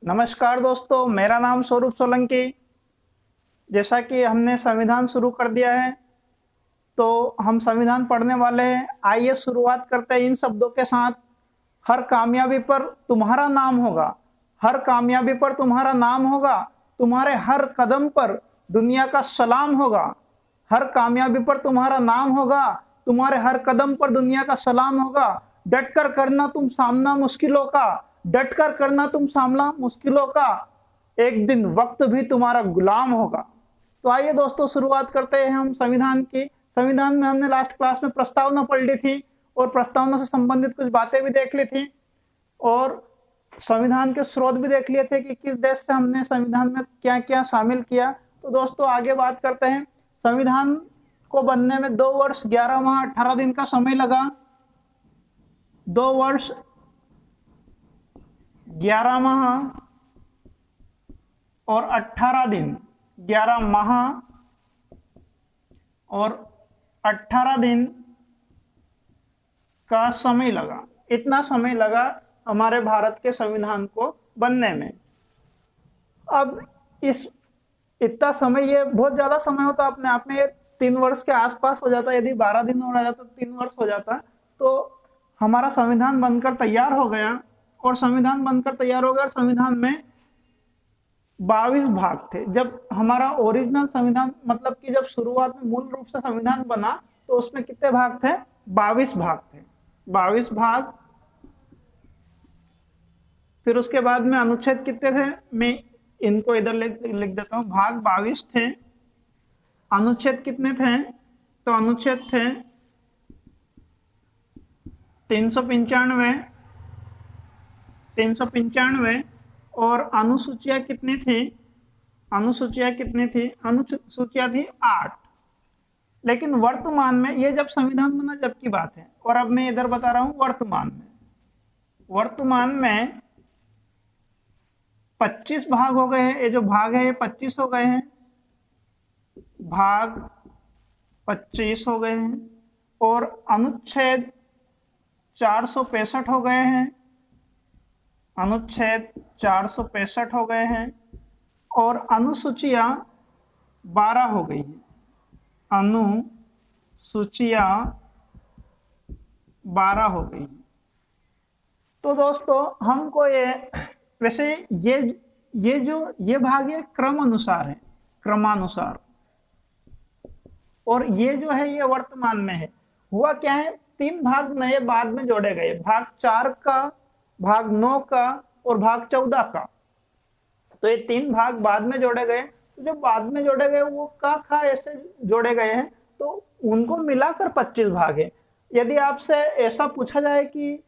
नमस्कार दोस्तों, मेरा नाम स्वरूप सोलंकी। जैसा कि हमने संविधान शुरू कर दिया है, तो हम संविधान पढ़ने वाले हैं। आइए शुरुआत करते हैं इन शब्दों के साथ। हर कामयाबी पर तुम्हारा नाम होगा, हर कामयाबी पर तुम्हारा नाम होगा, तुम्हारे हर कदम पर दुनिया का सलाम होगा। हर कामयाबी पर तुम्हारा नाम होगा, तुम्हारे हर कदम पर दुनिया का सलाम होगा। डट कर करना तुम सामना मुश्किलों का, डट कर करना तुम सामना मुश्किलों का, एक दिन वक्त भी तुम्हारा गुलाम होगा। तो आइए दोस्तों, शुरुआत करते हैं हम संविधान की। संविधान में हमने लास्ट क्लास में प्रस्तावना पढ़ ली थी और प्रस्तावना से संबंधित कुछ बातें भी देख ली थी और संविधान के स्रोत भी देख लिए थे कि किस देश से हमने संविधान में क्या क्या शामिल किया। तो दोस्तों आगे बात करते हैं। संविधान को बनने में 2 वर्ष 11 माह 18 दिन का समय लगा। 2 वर्ष 11 माह और 18 दिन, 11 माह और 18 दिन का समय लगा। इतना समय लगा हमारे भारत के संविधान को बनने में। अब इस इतना समय, ये बहुत ज्यादा समय होता अपने आप में। ये 3 वर्ष के आसपास हो जाता। यदि 12 दिन हो जाता तो 3 वर्ष हो जाता। तो हमारा संविधान बनकर तैयार हो गया और संविधान बनकर तैयार हो गया। संविधान में 22 भाग थे। जब हमारा ओरिजिनल संविधान, मतलब कि जब शुरुआत में मूल रूप से संविधान बना, तो उसमें कितने भाग थे? 22 भाग थे। 22 भाग। फिर उसके बाद में अनुच्छेद कितने थे? मैं इनको इधर लिख देता हूं। भाग 22 थे। अनुच्छेद कितने थे? तो अनुच्छेद थे 395, 395। और अनुसूचियां कितनी थी? अनुसूचियां कितनी थी? अनुसूचियां थी 8। लेकिन वर्तमान में, ये जब संविधान बना जब की बात है, और अब मैं इधर बता रहा हूं वर्तमान में। वर्तमान में 25 भाग हो गए हैं। ये जो भाग है ये 25 हो गए हैं। भाग 25 हो गए हैं। और अनुच्छेद 465 हो गए हैं। अनुच्छेद 465 हो गए हैं। और अनुसूचियां 12 हो गई हैं। अनुसूचियां 12 हो गई हैं। तो दोस्तों हमको ये, वैसे ये भाग ये क्रम अनुसार है, क्रमानुसार। और ये जो है ये वर्तमान में है। हुआ क्या है, 3 भाग नए बाद में जोड़े गए। भाग 4 का, भाग 9 का और भाग 14 का। तो ये 3 भाग बाद में जोड़े गए। तो जो बाद में जोड़े गए वो खा ऐसे जोड़े गए हैं, तो उनको मिलाकर 25 भाग है। यदि आपसे ऐसा पूछा जाए कि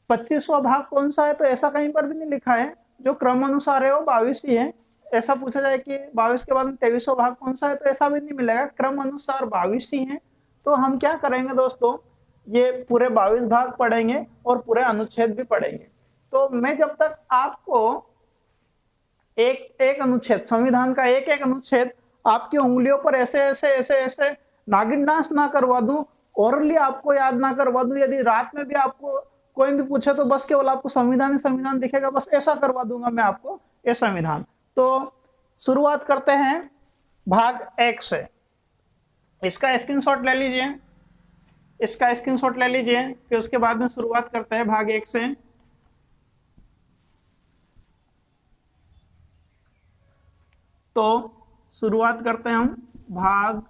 25वां भाग कौन सा है, तो ऐसा कहीं पर भी नहीं लिखा है। जो क्रम अनुसार है वो 22 ही है। ऐसा पूछा जाए कि 22 के बाद में 23वां भाग कौन सा है, तो ऐसा भी नहीं मिलेगा। क्रम अनुसार 22 ही है। तो हम क्या करेंगे दोस्तों, ये पूरे 22 भाग पढ़ेंगे और पूरे अनुच्छेद भी पढ़ेंगे। तो मैं जब तक आपको एक एक अनुच्छेद, संविधान का एक एक अनुच्छेद आपकी उंगलियों पर ऐसे ऐसे ऐसे ऐसे नागिन डांस ना करवा दूं, ओरली आपको याद ना करवा दूं, यदि रात में भी आपको कोई भी पूछे तो बस केवल आपको संविधान ही संविधान दिखेगा, बस ऐसा करवा दूंगा मैं आपको ये संविधान। तो शुरुआत करते हैं भाग 1 से। इसका स्क्रीनशॉट ले लीजिए, इसका स्क्रीनशॉट ले लीजिए। फिर उसके बाद में शुरुआत करते हैं भाग 1 से। तो शुरुआत करते हैं हम भाग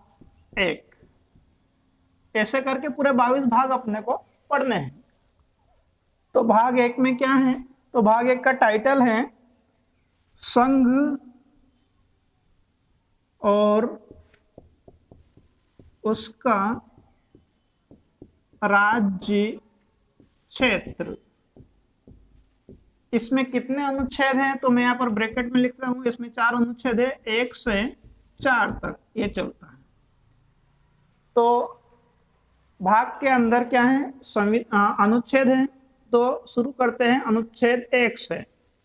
1। ऐसे करके पूरे 22 भाग अपने को पढ़ने हैं। तो भाग 1 में क्या है? तो भाग 1 का टाइटल है संघ और उसका राज्य क्षेत्र। इसमें कितने अनुच्छेद हैं? तो मैं यहां पर ब्रैकेट में लिख रहा हूं। इसमें 4 अनुच्छेद है, 1 से 4 तक ये चलता है। तो भाग के अंदर क्या है? अनुच्छेद है। तो शुरू करते हैं अनुच्छेद 1 से।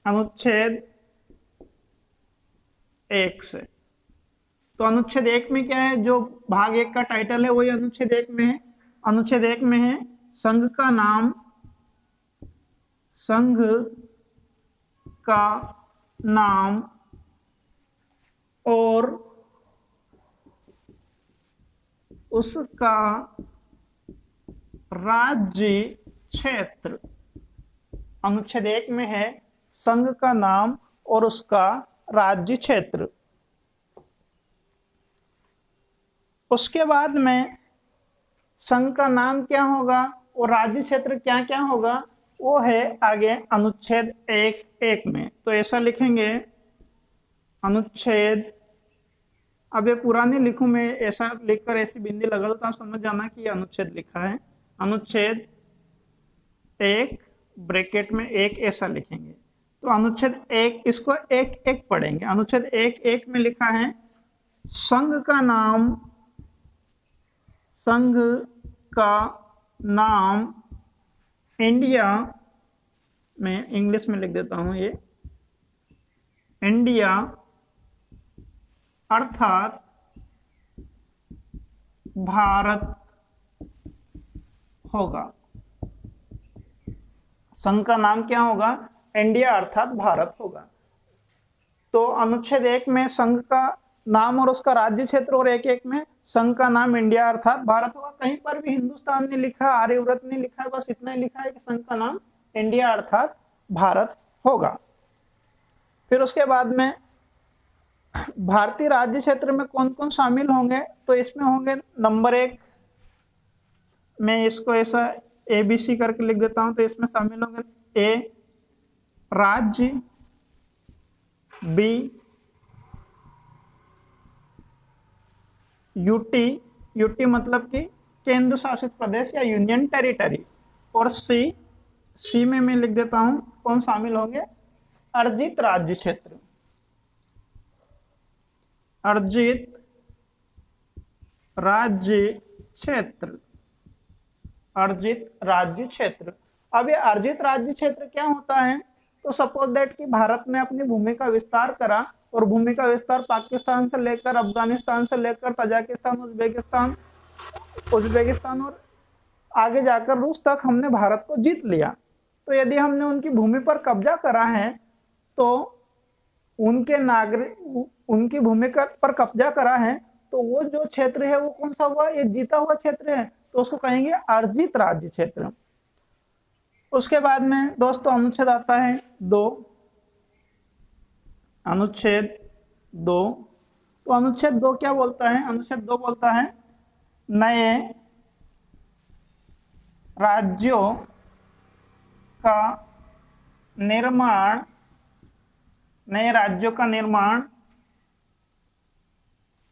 अनुच्छेद 1 से। तो अनुच्छेद 1 में क्या है? जो भाग 1 का टाइटल है वही अनुच्छेद 1 में है। अनुच्छेद 1 में है संघ का नाम, संघ का नाम और उसका राज्य क्षेत्र। अनुच्छेद 1 में है संघ का नाम और उसका राज्य क्षेत्र। उसके बाद में संघ का नाम क्या होगा और राज्य क्षेत्र क्या क्या होगा वो है आगे अनुच्छेद 1(1) में। तो ऐसा लिखेंगे अनुच्छेद, अब ये पुराने लिखूं मैं, ऐसा लिखकर ऐसी बिंदी लगा दो तो समझ जाना कि ये अनुच्छेद लिखा है। अनुच्छेद 1 ब्रैकेट में 1 ऐसा लिखेंगे। तो अनुच्छेद 1 इसको 1(1) पढ़ेंगे। अनुच्छेद 1(1) में लिखा है संघ का नाम, संघ का नाम इंडिया, मैं इंग्लिश में लिख देता हूं, ये इंडिया अर्थात भारत होगा। संघ का नाम क्या होगा? इंडिया अर्थात भारत होगा। तो अनुच्छेद 1 में संघ का नाम और उसका राज्य क्षेत्र और 1(1) में संघ का नाम इंडिया अर्थात भारत होगा। कहीं पर भी हिंदुस्तान ने लिखा, आर्यव्रत ने लिखा, बस इतना ही लिखा है कि संघ का नाम इंडिया अर्थात भारत होगा। फिर उसके बाद में भारतीय राज्य क्षेत्र में कौन कौन शामिल होंगे? तो इसमें होंगे नंबर 1, मैं इसको ऐसा ABC करके लिख देता हूं, तो इसमें शामिल होंगे A राज्य, B यूटी मतलब कि केंद्र शासित प्रदेश या यूनियन टेरिटरी, और सी में मैं लिख देता हूं कौन शामिल होंगे? अर्जित राज्य क्षेत्र, अर्जित राज्य क्षेत्र, अर्जित राज्य क्षेत्र। अब ये अर्जित राज्य क्षेत्र क्या होता है? तो सपोज दैट कि भारत ने अपनी भूमि का विस्तार करा और भूमि का विस्तार पाकिस्तान से लेकर अफगानिस्तान से लेकर तजाकिस्तान, उज्बेकिस्तान और आगे जाकर रूस तक हमने भारत को जीत लिया। तो यदि हमने उनकी भूमि पर कब्जा करा है तो उनके नागरिक, उनकी भूमि पर कब्जा करा है तो वो जो क्षेत्र है वो कौन सा हुआ? ये जीता हुआ क्षेत्र है, तो उसको कहेंगे अर्जित राज्य क्षेत्र। उसके बाद में दोस्तों अनुच्छेद आता है 2, अनुच्छेद 2। तो अनुच्छेद 2 क्या बोलता है? अनुच्छेद 2 बोलता है नए राज्यों का निर्माण, नए राज्यों का निर्माण,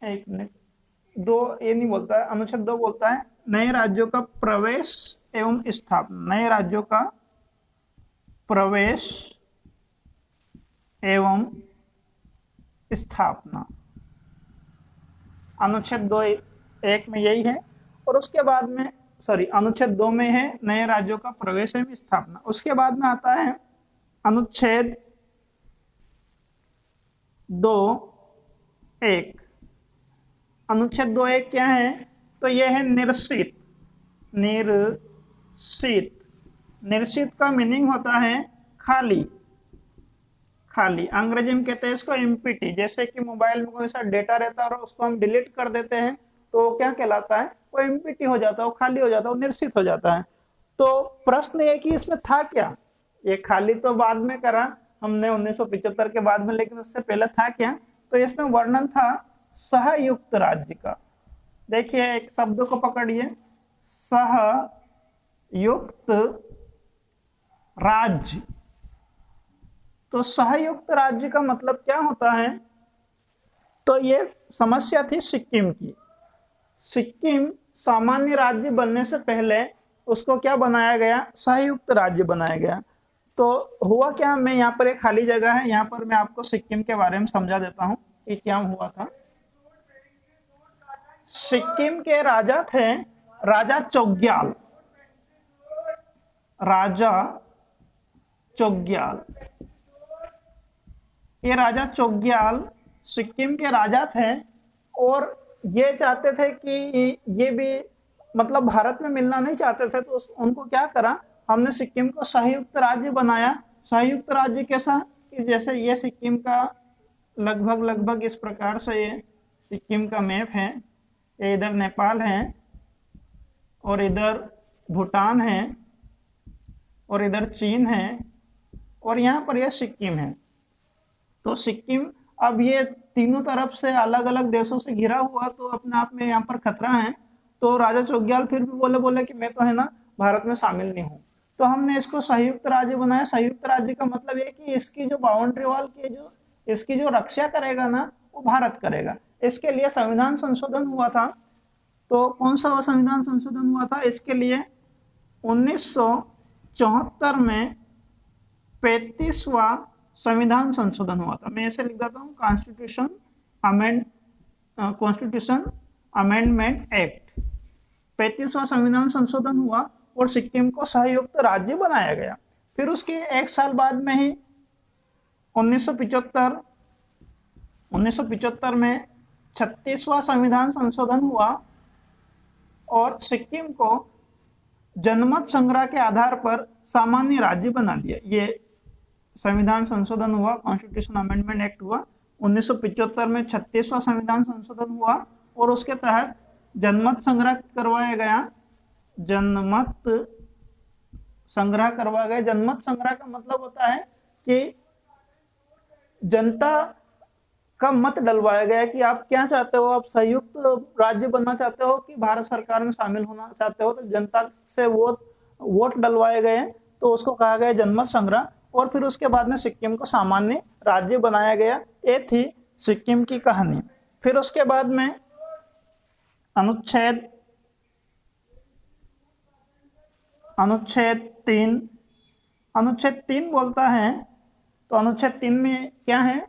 एक मिनट, 2 ये नहीं बोलता है, अनुच्छेद 2 बोलता है नए राज्यों का प्रवेश एवं स्थापना, नए राज्यों का प्रवेश एवं स्थापना। अनुच्छेद 2(1) में यही है। और उसके बाद में अनुच्छेद 2 में है नए राज्यों का प्रवेश एवं स्थापना। उसके बाद में आता है अनुच्छेद 2(1). अनुच्छेद 2(1) क्या है? तो यह है निर्सित। निर्सित, निर्सित का मीनिंग होता है खाली, खाली। अंग्रेजी में कहते हैं इसको एम्प्टी। जैसे कि मोबाइल में कोई सा डेटा रहता है और उसको हम डिलीट कर देते हैं तो वो क्या कहलाता है? वो एम्प्टी हो जाता है, वो खाली हो जाता है, वो निर्सित हो जाता है। तो प्रश्न ये कि इसमें था क्या? ये खाली तो बाद में करा हमने 1975 के बाद में, लेकिन उससे पहले था क्या? तो इसमें वर्णन था सहयुक्त राज्य का। देखिए एक शब्द को पकड़िए, सहयुक्त राज्य। तो सहयुक्त राज्य का मतलब क्या होता है? तो ये समस्या थी सिक्किम की। सिक्किम सामान्य राज्य बनने से पहले उसको क्या बनाया गया? सहयुक्त राज्य बनाया गया। तो हुआ क्या, मैं यहाँ पर एक खाली जगह है, यहाँ पर मैं आपको सिक्किम के बारे में समझा देता हूँ कि क्या हुआ था। सिक्किम के राजा थे राजा चोग्याल, राजा चोग्याल। ये राजा चोग्याल सिक्किम के राजा थे और ये चाहते थे कि ये भी मतलब भारत में मिलना नहीं चाहते थे। तो उनको क्या करा, हमने सिक्किम को संयुक्त राज्य बनाया। संयुक्त राज्य कैसा? कि जैसे ये सिक्किम का लगभग इस प्रकार से ये सिक्किम का मैप है, ये इधर नेपाल है और इधर भूटान है और इधर चीन है और यहाँ पर यह सिक्किम है। तो सिक्किम अब ये तीनों तरफ से अलग अलग देशों से घिरा हुआ, तो अपने आप में यहाँ पर खतरा है। तो राजा चोग्याल फिर भी बोले कि मैं तो है ना भारत में शामिल नहीं हूँ। तो हमने इसको संयुक्त राज्य बनाया। संयुक्त राज्य का मतलब ये कि इसकी जो बाउंड्री वॉल की जो इसकी जो रक्षा करेगा ना वो भारत करेगा। इसके लिए संविधान संशोधन हुआ था। तो कौन सा संविधान संशोधन हुआ था? इसके लिए 1974 में 35वां संविधान संशोधन हुआ था। मैं ऐसे लिख देता हूँ, कॉन्स्टिट्यूशन अमेंडमेंट एक्ट। 35वां संविधान संशोधन हुआ और सिक्किम को संयुक्त राज्य बनाया गया। फिर उसके एक साल बाद में ही 1975 में 36वां संविधान संशोधन हुआ और सिक्किम को जनमत संग्रह के आधार पर सामान्य राज्य बना दिया। ये संविधान संशोधन हुआ, कॉन्स्टिट्यूशन अमेंडमेंट एक्ट हुआ 1975 में। 36वां संविधान संशोधन हुआ और उसके तहत जनमत संग्रह करवाया गया। जनमत संग्रह का मतलब होता है कि जनता का मत डलवाया गया कि आप क्या चाहते हो, आप संयुक्त राज्य बनना चाहते हो कि भारत सरकार में शामिल होना चाहते हो। तो जनता से वोट डलवाए गए, तो उसको कहा गया जनमत संग्रह। और फिर उसके बाद में सिक्किम को सामान्य राज्य बनाया गया। ये थी सिक्किम की कहानी। फिर उसके बाद में अनुच्छेद 3 बोलता है। तो अनुच्छेद 3 में क्या है?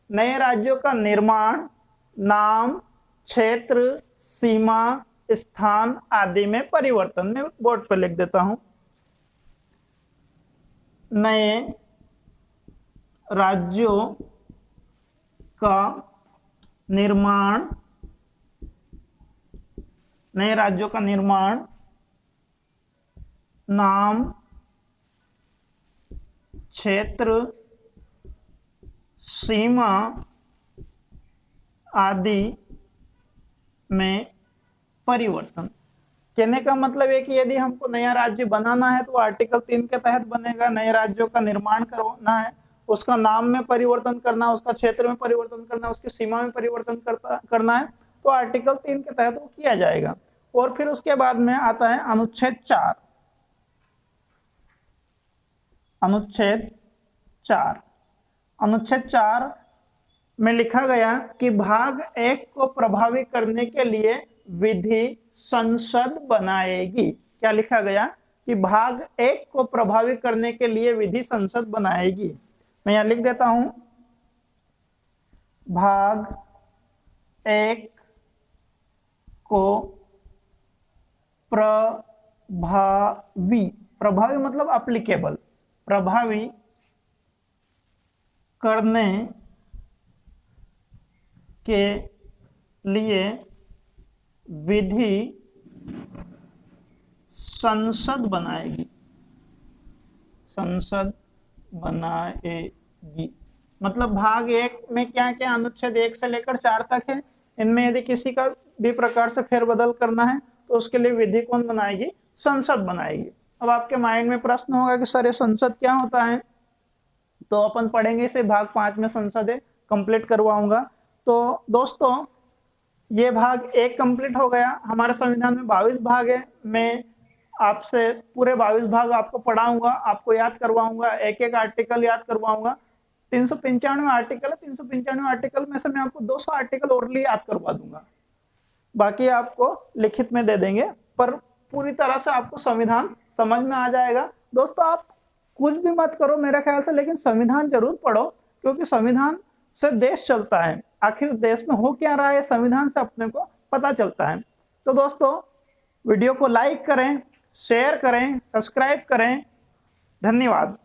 नए राज्यों का निर्माण, नाम, क्षेत्र, सीमा, स्थान आदि में परिवर्तन। मैं बोर्ड पर लिख देता हूं, नए राज्यों का निर्माण, नाम, क्षेत्र, सीमा आदि में परिवर्तन। कहने का मतलब है कि यदि हमको नया राज्य बनाना है तो आर्टिकल 3 के तहत बनेगा। नए राज्यों का निर्माण करना है, उसका नाम में परिवर्तन करना, उसका क्षेत्र में परिवर्तन करना, उसकी सीमा में परिवर्तन करना है, तो आर्टिकल 3 के तहत वो किया जाएगा। और फिर उसके बाद में आता है अनुच्छेद 4। अनुच्छेद 4 में लिखा गया कि भाग 1 को प्रभावी करने के लिए विधि संसद बनाएगी। क्या लिखा गया? कि भाग 1 को प्रभावी करने के लिए विधि संसद बनाएगी। मैं यहां लिख देता हूं, भाग 1 को प्रभावी मतलब एप्लीकेबल, प्रभावी करने के लिए विधि संसद बनाएगी। मतलब भाग 1 में क्या क्या अनुच्छेद 1 से लेकर 4 तक है। इनमें यदि किसी का भी प्रकार से फेरबदल करना है तो उसके लिए विधि कौन बनाएगी? संसद बनाएगी। अब आपके माइंड में प्रश्न होगा कि सर ये संसद क्या होता है? तो अपन पढ़ेंगे इसे, भाग 5 में संसद है, कंप्लीट करवाऊंगा। तो दोस्तों ये भाग 1 कंप्लीट हो गया। हमारे संविधान में 22 भाग है। मैं आपसे पूरे 22 भाग आपको पढ़ाऊंगा, आपको याद करवाऊंगा, एक एक आर्टिकल याद करवाऊंगा। 395 आर्टिकल है, 395 आर्टिकल में से मैं आपको 200 आर्टिकल ओरली याद करवा दूंगा, बाकी आपको लिखित में दे देंगे। पर पूरी तरह से आपको संविधान समझ में आ जाएगा। दोस्तों आप कुछ भी मत करो मेरे ख्याल से, लेकिन संविधान जरूर पढ़ो, क्योंकि संविधान से देश चलता है। आखिर देश में हो क्या रहा है संविधान से अपने को पता चलता है। तो दोस्तों वीडियो को लाइक करें, शेयर करें, सब्सक्राइब करें। धन्यवाद।